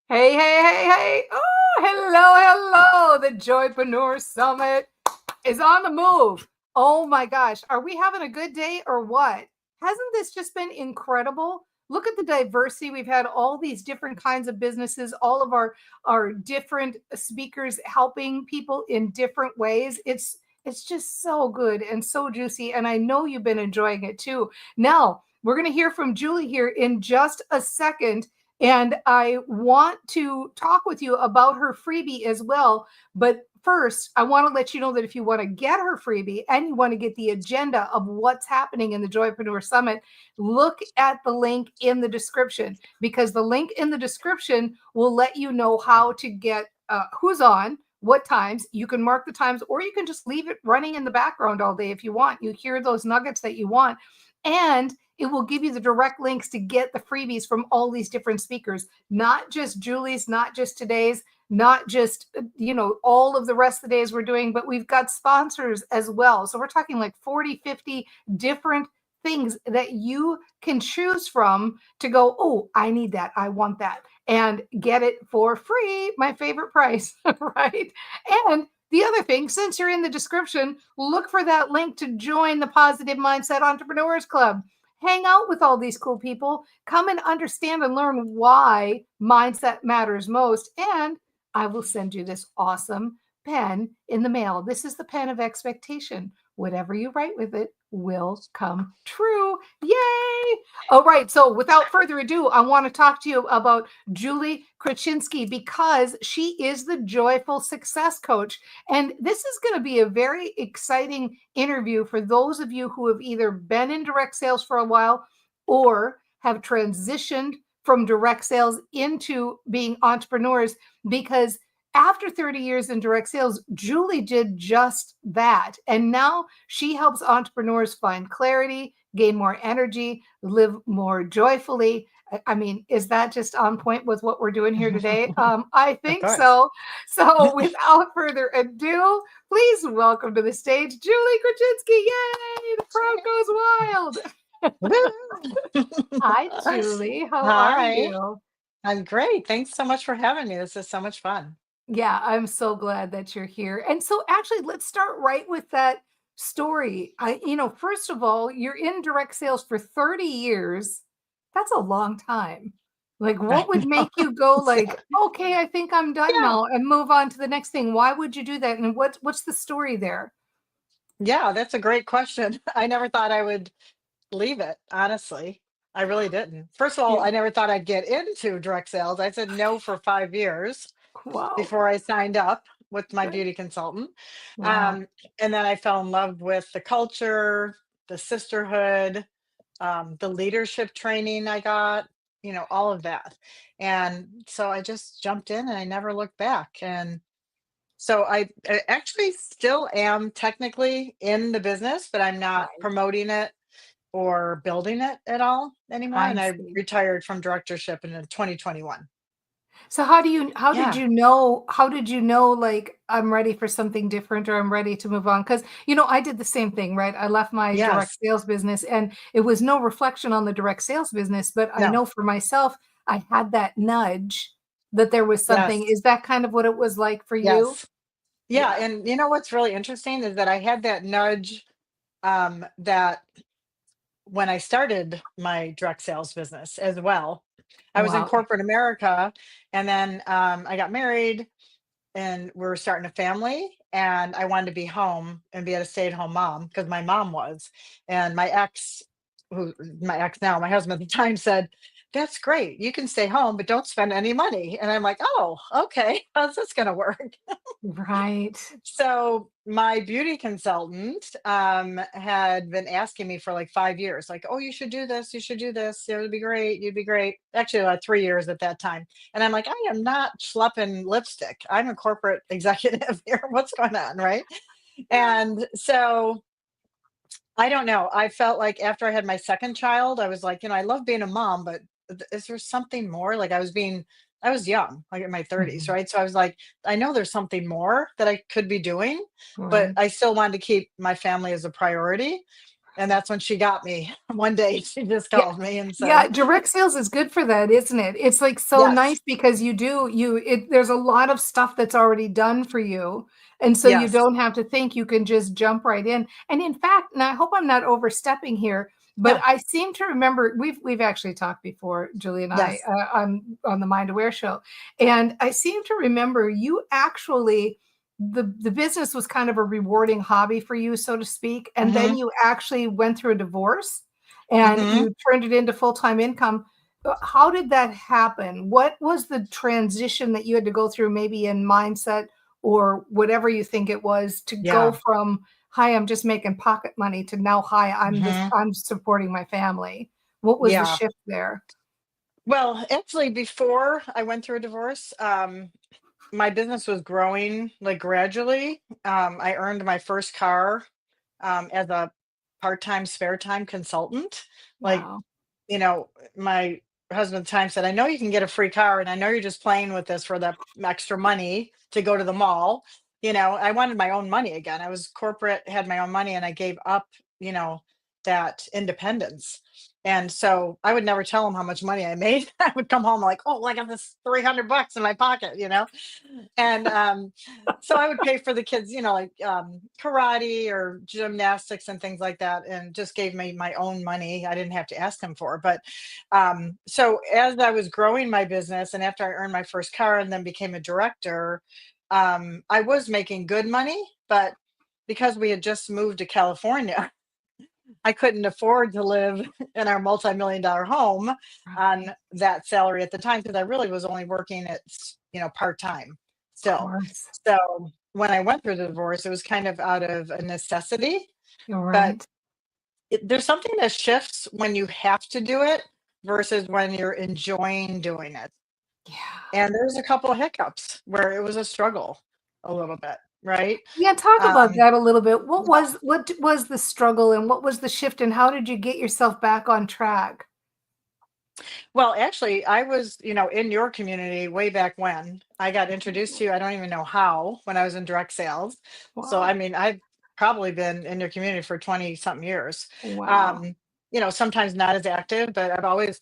Hey, hey, hey, hey. Oh, hello, hello. The Joypreneur Summit is on the move. Oh my gosh. Are we having a good day or what? Hasn't this just been incredible? Look at the diversity. We've had all these different kinds of businesses, all of our different speakers helping people in different ways. It's just so good and so juicy. And I know you've been enjoying it too. Now, we're going to hear from Julie here in just a second. And I want to talk with you about her freebie as well. But first, I want to let you know that if you want to get her freebie and you want to get the agenda of what's happening in the Joypreneur Summit, look at the link in the description, because the link in the description will let you know how to get who's on, what times. You can mark the times, or you can just leave it running in the background all day if you want. You hear those nuggets that you want. And it will give you the direct links to get the freebies from all these different speakers, not just Julie's, not just today's, not just, all of the rest of the days we're doing, but we've got sponsors as well. So we're talking like 40, 50 different things that you can choose from to go, oh, I need that. I want that. And get it for free, my favorite price, right? And the other thing, since you're in the description, look for that link to join the Positive Mindset Entrepreneurs Club. Hang out with all these cool people. Come and understand and learn why mindset matters most. And I will send you this awesome pen in the mail. This is the pen of expectation. Whatever you write with it will come true. Yay! All right. So without further ado, I want to talk to you about Julie Kraschinsky, because she is the Joyful Success Coach. And this is going to be a very exciting interview for those of you who have either been in direct sales for a while or have transitioned from direct sales into being entrepreneurs, because after 30 years in direct sales, Julie did just that. And now she helps entrepreneurs find clarity, gain more energy, live more joyfully. I mean, is that just on point with what we're doing here today? I Of think course. so. So without further ado, please welcome to the stage, Julie Kraschinsky. Yay! The crowd goes Woo! wild. Hi, Julie. How are Hi, you? I'm great. Thanks so much for having me. This is so much fun. Yeah, I'm so glad that you're here. And so actually, let's start right with that story. First of all, you're in direct sales for 30 years. That's a long time. Like, I what would know. make you go like, okay, I think I'm done Yeah, now and move on to the next thing? Why would you do that? And what's the story there? yeah, that's a great question. I never thought I would leave it, honestly. I really didn't. First of all, Yeah. I never thought I'd get into direct sales. I said no for 5 years Wow. before I signed up with my Good. beauty consultant. Wow. Um, and then I fell in love with the culture, the sisterhood, the leadership training I got, all of that. And so I just jumped in and I never looked back. And so I actually still am technically in the business, but I'm not Right. promoting it or building it at all anymore. I And I see. retired from directorship in 2021. So Yeah. how did you know like I'm ready for something different or I'm ready to move on? Because I did the same thing, right? I left my direct Yes. sales business and it was no reflection on the direct sales business, but I No. know for myself, I had that nudge that there was something. Yes. Is that kind of what it was like for you? Yes. Yeah. Yeah. And what's really interesting is that I had that nudge that when I started my direct sales business as well. I was in Wow. corporate America, and then I got married and we were starting a family, and I wanted to be home and be a stay-at-home mom because my mom was. And my ex now, my husband at the time said, "That's great. You can stay home, but don't spend any money." And I'm like, "Oh, okay. How's this going to work?" Right. So my beauty consultant had been asking me for like 5 years, like, "Oh, you should do this. You should do this. It would be great. You'd be great." Actually, like 3 years at that time. And I'm like, "I am not schlepping lipstick. I'm a corporate executive here. What's going on?" Right. And so I don't know. I felt like after I had my second child, I was like, I love being a mom, but is there something more? Like I was young, like in my 30s, Mhm. right? So I was like, I know there's something more that I could be doing, but Right. I still wanted to keep my family as a priority. And that's when she got me. One day she just Yeah. called me and Yeah, said, direct sales is good for that, isn't it? It's like so yes, nice because there's a lot of stuff that's already done for you. And so you yes, don't have to think, you can just jump right in. And in fact, and I hope I'm not overstepping here, but no, I seem to remember we've actually talked before, Julie and I, yes. on the Mind Aware show. And I seem to remember you actually the business was kind of a rewarding hobby for you, so to speak. And then Mm-hmm. you actually went through a divorce and Mm-hmm. you turned it into full-time income. How did that happen? What was the transition that you had to go through, maybe in mindset or whatever you think it was, to go Yeah. from, hi, I'm just making pocket money, to now, hi, Mm-hmm. I'm supporting my family? What was the Yeah. shift there? Well, actually, before I went through a divorce, my business was growing like gradually. I earned my first car as a part-time spare time consultant. Like, Wow. my husband at the time said, I know you can get a free car, and I know you're just playing with this for the extra money to go to the mall. I wanted my own money again. I was corporate, had my own money, and I gave up, you know, that independence. And so I would never tell him how much money I made. I would come home like, oh, I got this $300 in my pocket. And so I would pay for the kids, like karate or gymnastics and things like that, and just gave me my own money. I didn't have to ask them for. But so as I was growing my business, and after I earned my first car and then became a director, I was making good money, but because we had just moved to California, I couldn't afford to live in our multi-million-dollar home Right. on that salary at the time, because I really was only working at, part-time Of still. course. So when I went through the divorce, it was kind of out of a necessity, You're but right. there's something that shifts when you have to do it versus when you're enjoying doing it. Yeah. And there's a couple of hiccups where it was a struggle a little bit, right? Yeah, talk about Um, that a little bit. yeah. What was the struggle, and what was the shift, and how did you get yourself back on track? Well, actually, I was, in your community way back when. I got introduced to you. I don't even know how, when I was in direct sales. So, I Wow. mean, I've probably been in your community for 20 something years. Wow. Um, sometimes not as active, but I've always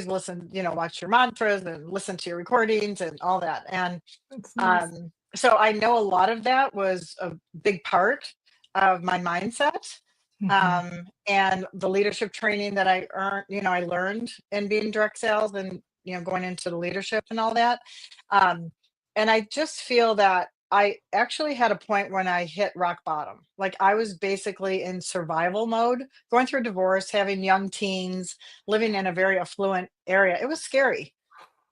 listened, watch your mantras and listen to your recordings and all that. And That's nice. so I know a lot of that was a big part of my mindset, Mhm. and the leadership training that I learned in being direct sales, and going into the leadership and all that. Um, and I just feel that I actually had a point when I hit rock bottom. Like, I was basically in survival mode, going through a divorce, having young teens, living in a very affluent area. It was scary,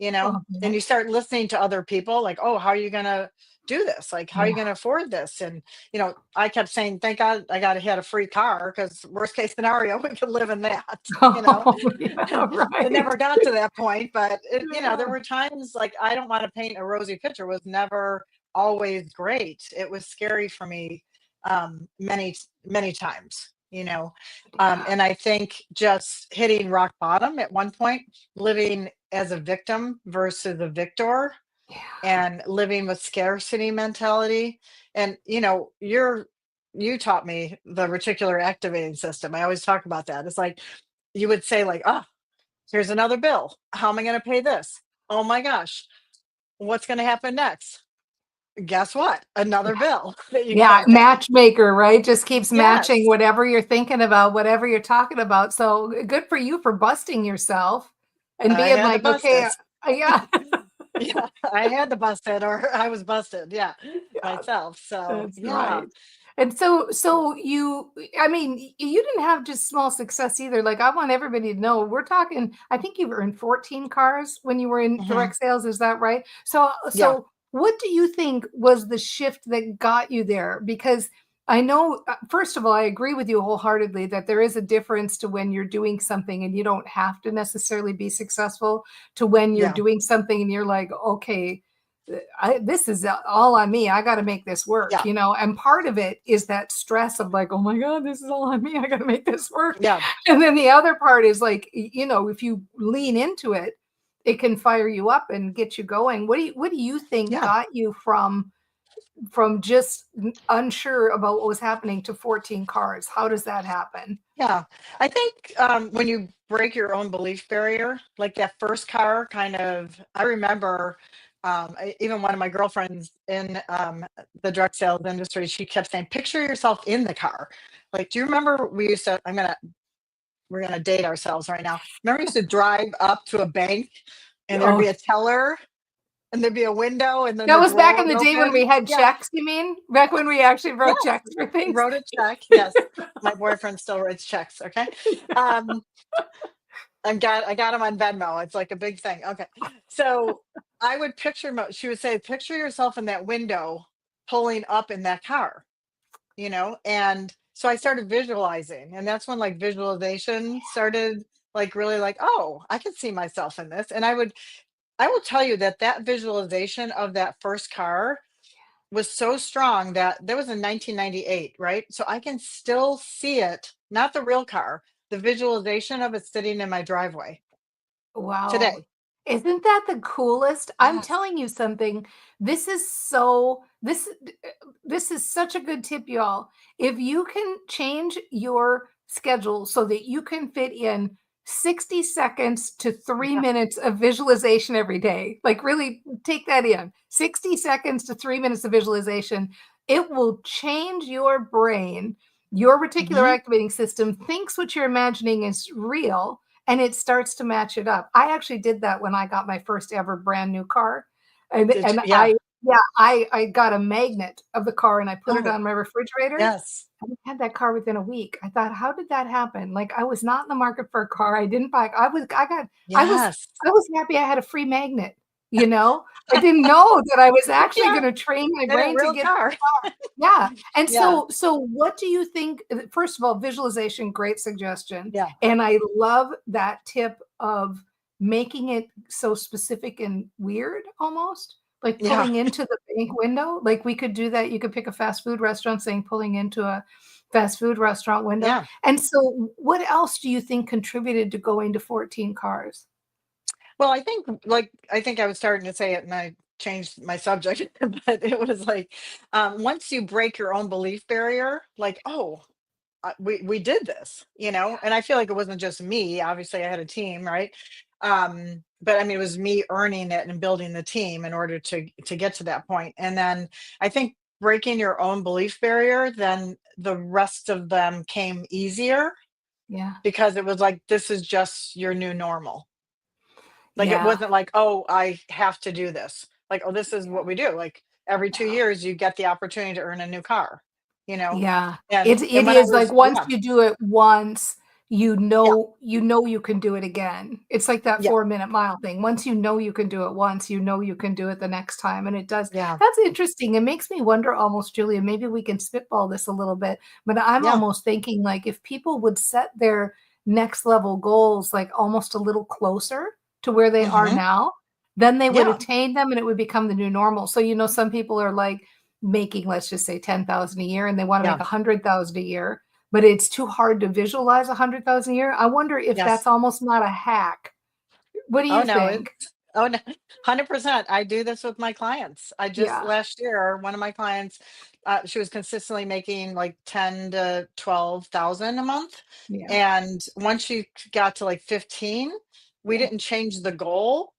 Oh, and yeah. you start listening to other people like, oh, how are you going to do this? Like, how are you Yeah. going to afford this? And I kept saying, thank God I got to had a free car, because worst case scenario, we could live in that. you know Oh, yeah, it right. never got to that point, but there Yeah. were times, like, I don't want to paint a rosy picture, was never always great. It was scary for me, many many times, Yeah. and I think just hitting rock bottom at one point, living as a victim versus a victor, Yeah. and living with scarcity mentality. And you taught me the reticular activating system. I always talk about that. It's like, you would say, like, oh, here's another bill. How am I going to pay this? Oh my gosh, what's going to happen next? Guess what? Another bill that you got Yeah, to pay. matchmaker, right? Just keeps matching Yes, whatever you're thinking about, whatever you're talking about. So good for you for busting yourself and I being had to like, bust okay, it. yeah, Yeah, I had to bust it, or I was busted. Yeah, yeah, myself. So that's yeah, right. And so I mean, you didn't have just small success either. Like, I want everybody to know, we're talking, I think you've earned 14 cars when you were in hmm, direct sales. Is that right? So, yeah, what do you think was the shift that got you there? Because I know, first of all, I agree with you wholeheartedly that there is a difference to when you're doing something and you don't have to necessarily be successful, to when you're yeah, doing something and you're like, okay, this is all on me. I got to make this work, yeah, you know? And part of it is that stress of like, oh my God, this is all on me. I got to make this work. yeah, And then the other part is like, if you lean into it, it can fire you up and get you going. What do you think yeah. got you from just unsure about what was happening to 14 cars? How does that happen? Yeah. I think when you break your own belief barrier, like that first car kind of, I remember even one of my girlfriends in the drug sales industry, she kept saying, picture yourself in the car. Like, do you remember we used to, we're going to date ourselves right now. Remember we used to drive up to a bank and there'd Oh, be a teller and there'd be a window and then that the was back drawer in would the day when we open? had Yeah. checks, you mean? Back when we actually wrote Yes. checks for things? Wrote a check. Yes. My boyfriend still writes checks. Okay. Um, I got him on Venmo. It's like a big thing. Okay. So I would picture she would say, picture yourself in that window pulling up in that car, And so I started visualizing, and that's when like visualization started like really like, oh, I can see myself in this. And I will tell you that that visualization of that first car was so strong that that was in 1998, right? So I can still see it, not the real car, the visualization of it sitting in my driveway Wow. today. Isn't that the coolest? I'm Yes. telling you something. This is such a good tip, y'all. If you can change your schedule so that you can fit in 60 seconds to 3 Yeah. minutes of visualization every day, like really take that in. 60 seconds to 3 minutes of visualization, it will change your brain. Your reticular Hmm. activating system thinks what you're imagining is real and it starts to match it up. I actually did that when I got my first ever brand new car. And Did you? and Yeah. I yeah, I got a magnet of the car and I put it Oh, on my refrigerator. yes. I had that car within a week. I thought, how did that happen? Like I was not in the market for a car. I didn't buy Yes. I was happy I had a free magnet, you know? I didn't know that I was actually Yeah. going to train my In a brain to real get car. yeah. And Yeah. so what do you think? First of all, visualization, great suggestion. Yeah. And I love that tip of making it so specific and weird almost, like Yeah. pulling into the bank window. Like we could do that. You could pick a fast food restaurant saying pulling into a fast food restaurant window. Yeah. And so what else do you think contributed to going to 14 cars? Well, I think I was starting to say it and I changed my subject, but it was like once you break your own belief barrier, like, oh, we did this, and I feel like it wasn't just me. Obviously, I had a team, right? But I mean, it was me earning it and building the team in order to get to that point. And then I think breaking your own belief barrier, then the rest of them came easier Yeah. because it was like this is just your new normal. Like it Yeah. wasn't like, oh, I have to do this. Like, oh, this is what we do. Like every 2 years, you get the opportunity to earn a new car, you know. Yeah, And it when I is like was, once yeah, you do it once, yeah, you can do it again. It's like that yeah, 4-minute mile thing. Once you know you can do it once, you know you can do it the next time, and it does. yeah, That's interesting. It makes me wonder almost, Julia, maybe we can spitball this a little bit, but I'm yeah. almost thinking like if people would set their next level goals like almost a little closer to where they are Hmm. now, then they would Yeah, attain them and it would become the new normal. So, some people are like making, let's just say 10,000 a year and they want to make yeah, 100,000 a year, but it's too hard to visualize 100,000 a year. I wonder if that's yes. almost not a hack. What do Oh you no, think? it's oh no, 100%. I do this with my clients. I just Yeah. last year, one of my clients, she was consistently making like 10 to 12,000 a month. Yeah. And once she got to like 15, we Yeah. didn't change the goal.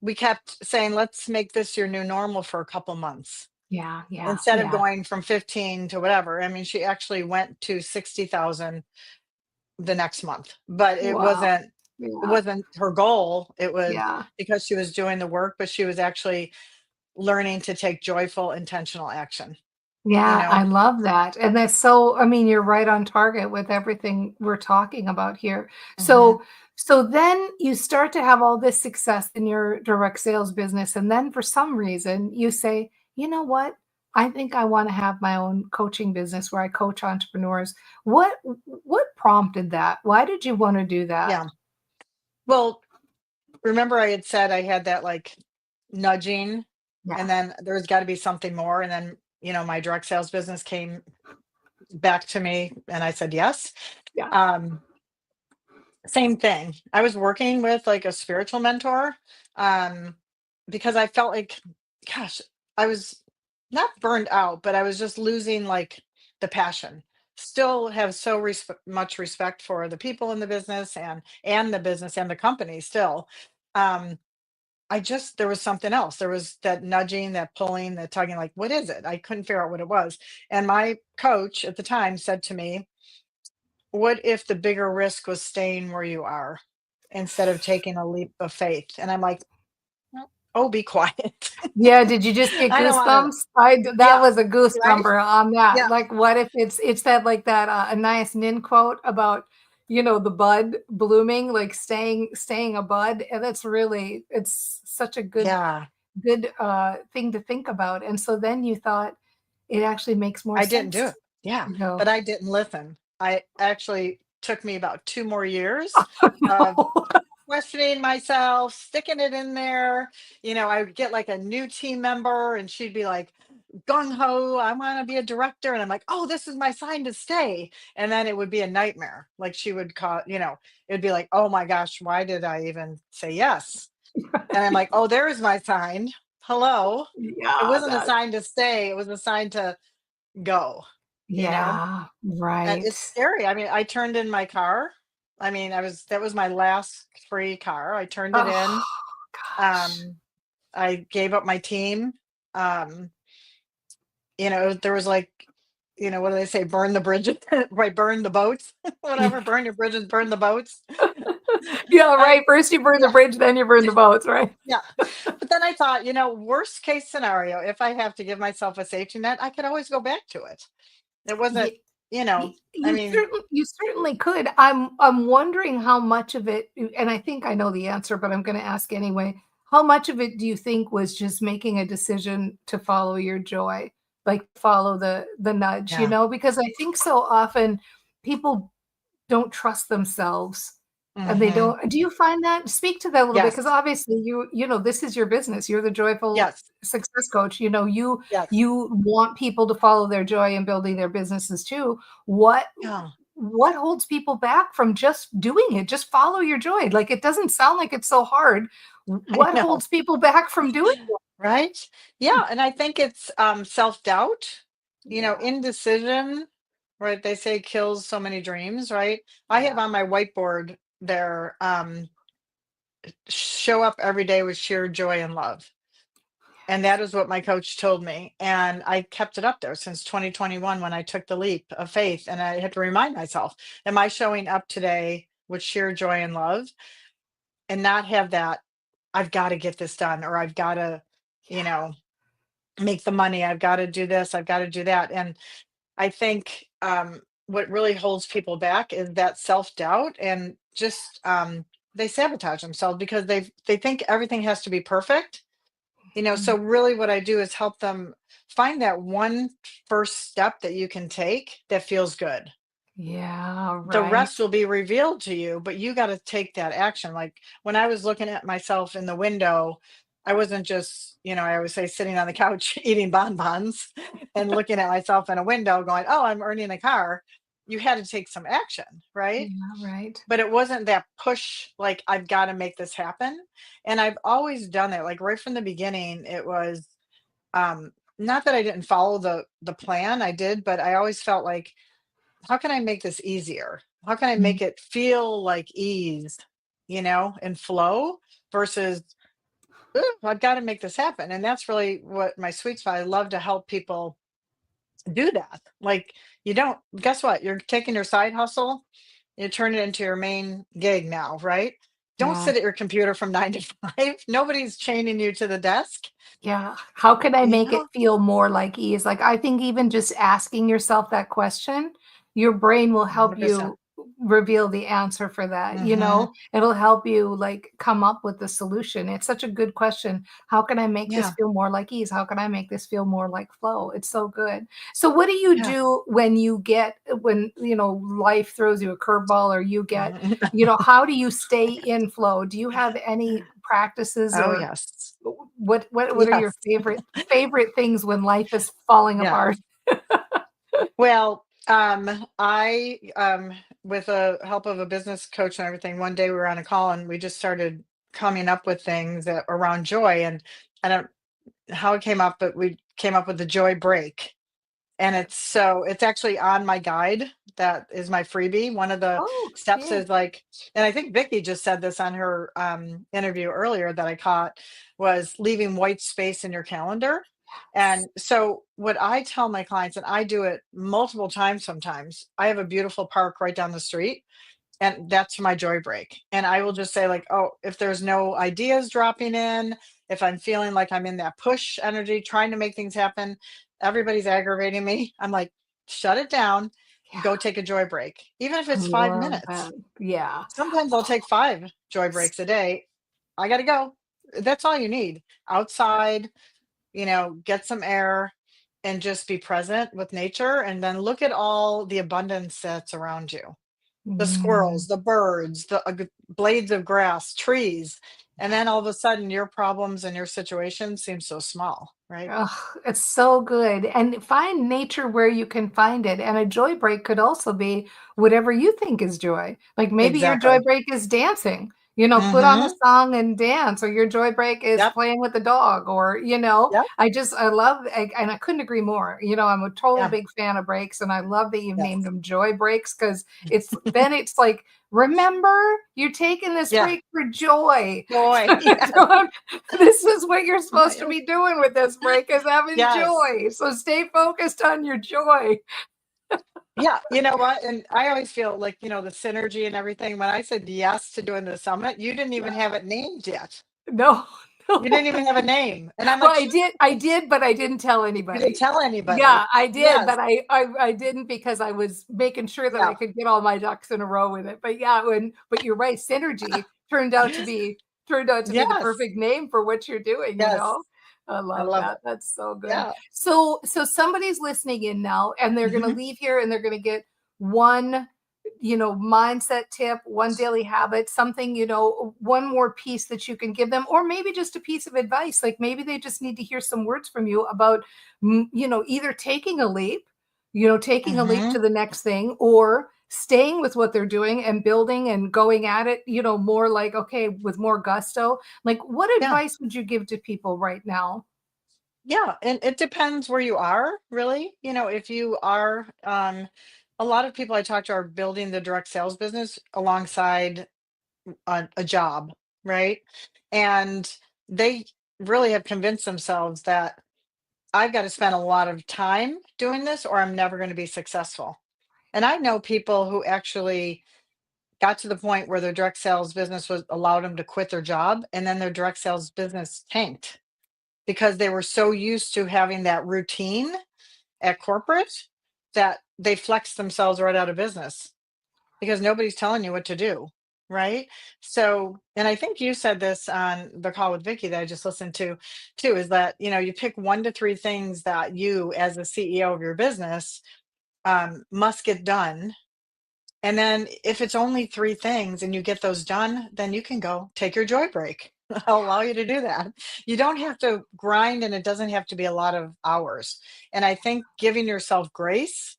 We kept saying, let's make this your new normal for a couple months Yeah. Yeah. instead of Yeah. going from 15 to whatever. I mean, she actually went to 60,000 the next month, but Wow. it Yeah. wasn't her goal. It was Yeah. because she was doing the work, but she was actually learning to take joyful, intentional action, you Yeah, I know? love that. And that's so, I mean, you're right on target with everything we're talking about here. Hmm. So then you start to have all this success in your direct sales business. And then for some reason you say, you know what? I think I want to have my own coaching business where I coach entrepreneurs. What prompted that? Why did you want to do that? Yeah. Well, remember I had said I had that like nudging Yeah. and then there's got to be something more. And then, my direct sales business came back to me and I said yes. Yeah. Um, Same thing. I was working with like a spiritual mentor um, because I felt like, gosh, I was not burned out, but I was just losing like the passion. still have so much respect for the people in the business, and the business and the company still. Um, I just there was something else. There was that nudging, that pulling, that tugging, like, what is it? I couldn't figure out what it was. And my coach at the time said to me, what if the bigger risk was staying where you are instead of taking a leap of faith? And I'm like, oh, be quiet. Yeah, did you just get I don't want to. goosebumps? That Yeah. was a Right. goosebumper on that. Yeah. Like, what if it's that like that Anais Nin quote about, the bud blooming, like staying a bud, and that's really it's such a Yeah. good thing to think about. And so then you thought it actually makes more I didn't do sense it. Yeah. to go. But I didn't listen. I actually took me about 2 more years Oh, of no. questioning myself, sticking it in there. I would get like a new team member and she'd be like, gung ho, I want to be a director. And I'm like, oh, this is my sign to stay. And then it would be a nightmare. Like she would call, it would be like, oh my gosh, why did I even say yes? And I'm like, oh, there's my sign. Hello. It Yeah, wasn't a that sign to stay, it was a sign to go, you know? yeah, And right. it's scary. I mean, I turned in my car. I mean, that was my last free car. I turned it Oh in. gosh. Um, I gave up my team. Um, there was like, what do they say? Burn the bridges, right? Burn the boats, whatever. Burn your bridges, burn the boats. Yeah, I, right. First you burn the yeah, bridge, then you burn the boats, right? yeah. But then I thought, worst case scenario, if I have to give myself a safety net, I could always go back to it. It wasn't, Ye I mean, you certainly could. I'm wondering how much of it, and I think I know the answer, but I'm gonna ask anyway. How much of it do you think was just making a decision to follow your joy? Like, follow the nudge, yeah. Because I think so often people don't trust themselves, and they Hmm. don't do you find that? Speak to that a little bit, because Yes. obviously this is your business. You're the joyful Yes. success coach. You Yes. you want people to follow their joy in building their businesses too. What Yeah. what holds people back from just doing it? Just follow your joy. Like, it doesn't sound like it's so hard. I What know. holds people back from doing it? Right? Yeah, and I think it's, self-doubt, Yeah. indecision, right? They say kills so many dreams, right? I have Yeah. on my whiteboard there, show up every day with sheer joy and love. And that is what my coach told me. And I kept it up there since 2021 when I took the leap of faith. And I had to remind myself, am I showing up today with sheer joy and love and not have that, I've got to get this done, or I've got to, you Yeah. know, make the money, I've got to do this, I've got to do that. And I think what really holds people back is that self-doubt, and just they sabotage themselves because they think everything has to be perfect. Mhm. So really what I do is help them find that one first step that you can take that feels good. Yeah, The right. rest will be revealed to you, but you got to take that action. Like when I was looking at myself in the window, I wasn't just, I always say sitting on the couch eating bonbons and looking at myself in a window going, oh, I'm earning a car. You had to take some action, right? Yeah, right. But it wasn't that push, like, I've got to make this happen. And I've always done that. Like right from the beginning, it was not that I didn't follow the plan, I did, but I always felt like, how can I make this easier? How can I Mm, make it feel like ease, and flow versus, "Ooh, I've got to make this happen." And that's really what my sweet spot. I love to help people do that. Like, you don't, guess what? You're taking your side hustle, you turn it into your main gig now, right? Don't yeah. sit at your computer from 9 to 5. Nobody's chaining you to the desk, Yeah. How can I you make it know, feel more like ease? Like, I think even just asking yourself that question, your brain will help 100%. you reveal the answer for that, Hmm. It'll help you, like, come up with the solution. It's such a good question. How can I make this Yeah. feel more like ease? How can I make this feel more like flow? It's so good. So what do you Yeah. do when, life throws you a curveball, or you get, Mhm. how do you stay in flow? Do you have any practices, Oh, or yes. what are your Yes. favorite things when life is falling Yeah. apart? Well, with the help of a business coach and everything, one day we were on a call and we just started coming up with things around joy. And I don't how it came up, but we came up with the joy break. And it's actually on my guide. That is my freebie. One of the steps Okay. is like, and I think Vicky just said this on her interview earlier that I caught, was leaving white space in your calendar. And so what I tell my clients, and I do it multiple times sometimes, I have a beautiful park right down the street, and that's my joy break. And I will just say, like, oh, if there's no ideas dropping in, if I'm feeling like I'm in that push energy trying to make things happen, everybody's aggravating me, I'm like, shut it down, go Yeah. take a joy break, even if I it's five love that. minutes Yeah. Sometimes I'll take 5 joy breaks a day. I gotta go. That's all you need. Outside, get some air and just be present with nature, and then look at all the abundance that's around you. The Mm. squirrels, the birds, the blades of grass, trees, and then all of a sudden your problems and your situation seem so small, right? Ugh, it's so good. And find nature where you can find it. And a joy break could also be whatever you think is joy. Like maybe your joy Exactly. break is dancing, put on a Mhm. song and dance, or your joy break is Yep. playing with the dog, or, Yep. I love, and I couldn't agree more. I'm a total Yeah. big fan of breaks, and I love that you've named Yes. them joy breaks because it's like, remember, you're taking this Yeah. break for joy. Joy. Yes. Don't This is what you're supposed to Right. be doing with this break, is having Yes. joy. So stay focused on your joy. Yeah, you know what? And I always feel like, the synergy and everything. When I said yes to doing the summit, you didn't Yeah. even have it named yet. No, You no. didn't even have a name. And I'm Well, like, "Shut I up." did, but I didn't tell You didn't anybody. tell Yeah, anybody. I did, Yes. but I didn't because I was making sure that I Yeah. could get all my ducks in a row with it. But yeah, but you're right, synergy turned out to be the Yes. perfect name for what you're doing. Yes. I I love love that. it. That's so good. Yeah. So somebody's listening in now, and they're going to Mhm. leave here and they're going to get one mindset tip, one daily habit, something, one more piece that you can give them, or maybe just a piece of advice. Like maybe they just need to hear some words from you about, either taking a leap to Mhm. the next thing, or staying with what they're doing and building and going at it, more like, okay, with more gusto. Like, what Yeah. advice would you give to people right now? Yeah, and it depends where you are, really. If you are, a lot of people I talk to are building the direct sales business alongside a job, right? And they really have convinced themselves that I've got to spend a lot of time doing this or I'm never going to be successful. And I know people who actually got to the point where their direct sales business was allowed them to quit their job, and then their direct sales business tanked because they were so used to having that routine at corporate that they flexed themselves right out of business because nobody's telling you what to do, right? So, and I think you said this on the call with Vicky that I just listened to too, is that, you pick 1 to 3 things that you as the CEO of your business must get done. And then if it's only 3 things and you get those done, then you can go take your joy break. I'll allow you to do that. You don't have to grind, and it doesn't have to be a lot of hours. And I think giving yourself grace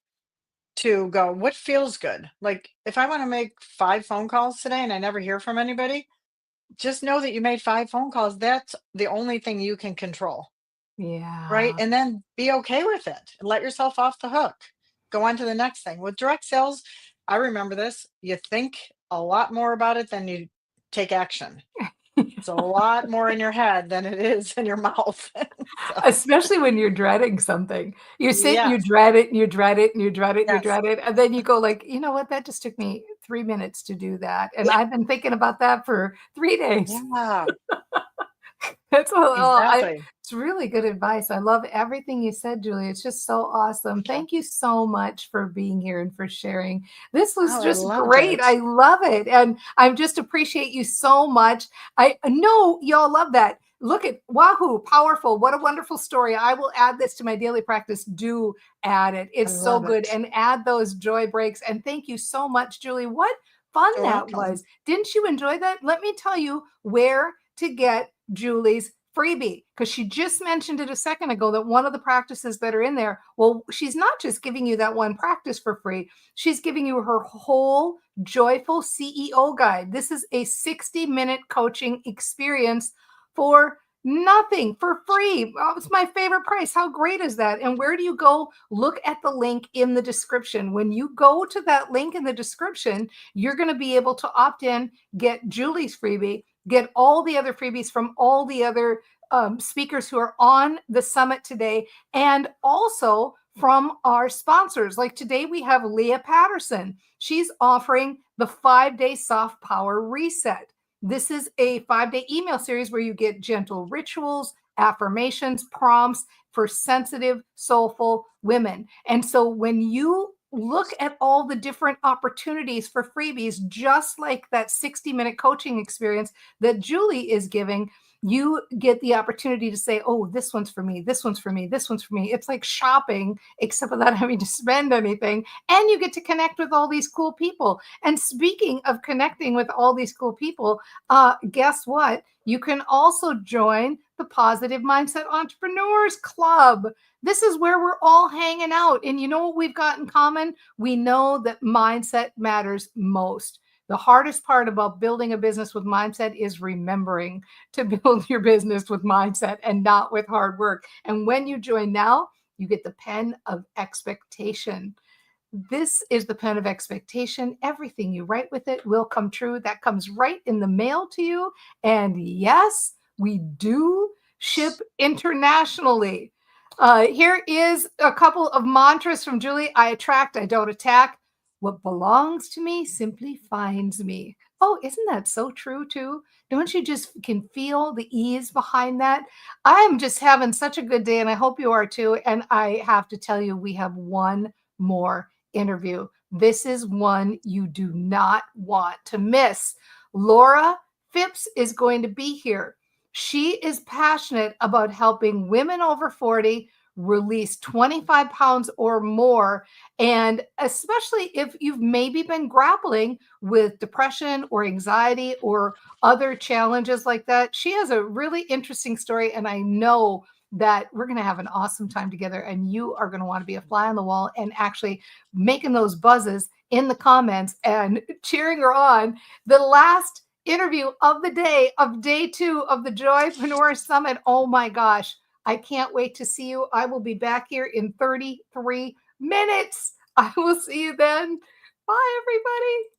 to go, what feels good? Like, if I want to make 5 phone calls today and I never hear from anybody, just know that you made 5 phone calls. That's the only thing you can control, right? Yeah. And then be okay with it and let yourself off the hook. Go on to the next thing. With direct sales, I remember this. You think a lot more about it than you take action. It's a lot more in your head than it is in your mouth. So, Especially when you're dreading something. You sit and you yes, dread it and you dread it and you dread it and you yes, dread it, and then you go like, "You know what? That just took me 3 minutes to do that, and yeah, I've been thinking about that for 3 days." yeah, That's exactly. it's really good advice. I love everything you said, Julie. It's just so awesome. Yeah. Thank you so much for being here and for sharing. This was Oh, I just loved great. I it. love it. And I just appreciate you so much. I know y'all love that. Look at Wahoo, powerful. What a wonderful story. I will add this to my daily practice. Do add it. I It's so love good. it. And add those joy breaks. And thank you so much, Julie. What fun You're that welcome. was. Didn't you enjoy that? Let me tell you where to get Julie's freebie, because she just mentioned it a second ago that one of the practices that are in there, well, she's not just giving you that one practice for free, she's giving you her whole joyful CEO guide. This is a 60-minute coaching experience for Nothing, for free. Oh, it's my favorite price. How great is that? And where do you go? Look at the link in the description. When you go to that link in the description, you're going to be able to opt in, get Julie's freebie, get all the other freebies from all the other speakers who are on the summit today, and also from our sponsors. Like today, we have Leah Patterson. She's offering the 5-day soft power reset. This is a 5-day email series where you get gentle rituals, affirmations, prompts for sensitive, soulful women. And so when you look at all the different opportunities for freebies, just like that 60-minute coaching experience that Julie is giving, you get the opportunity to say, oh, this one's for me, this one's for me, this one's for me. It's like shopping, except without having to spend anything. And you get to connect with all these cool people. And speaking of connecting with all these cool people, guess what? You can also join the Positive Mindset Entrepreneurs Club. This is where we're all hanging out. And you know what we've got in common? We know that mindset matters most. The hardest part about building a business with mindset is remembering to build your business with mindset and not with hard work. And when you join now, you get the pen of expectation. This is the pen of expectation. Everything you write with it will come true. That comes right in the mail to you. And yes, we do ship internationally. Here is a couple of mantras from Julie. I attract, I don't attack. What belongs to me simply finds me. Oh, isn't that so true too? Don't you just can feel the ease behind that? I am just having such a good day, and I hope you are too. And I have to tell you, we have one more interview. This is one you do not want to miss. Laura Phipps is going to be here. She is passionate about helping women over 40 release 25 pounds or more. And especially if you've maybe been grappling with depression or anxiety or other challenges like that, she has a really interesting story. And I know that we're going to have an awesome time together, and you are going to want to be a fly on the wall and actually making those buzzes in the comments and cheering her on. The last interview of the day of day 2 of the Joypreneur Summit. Oh my gosh. I can't wait to see you. I will be back here in 33 minutes. I will see you then. Bye, everybody.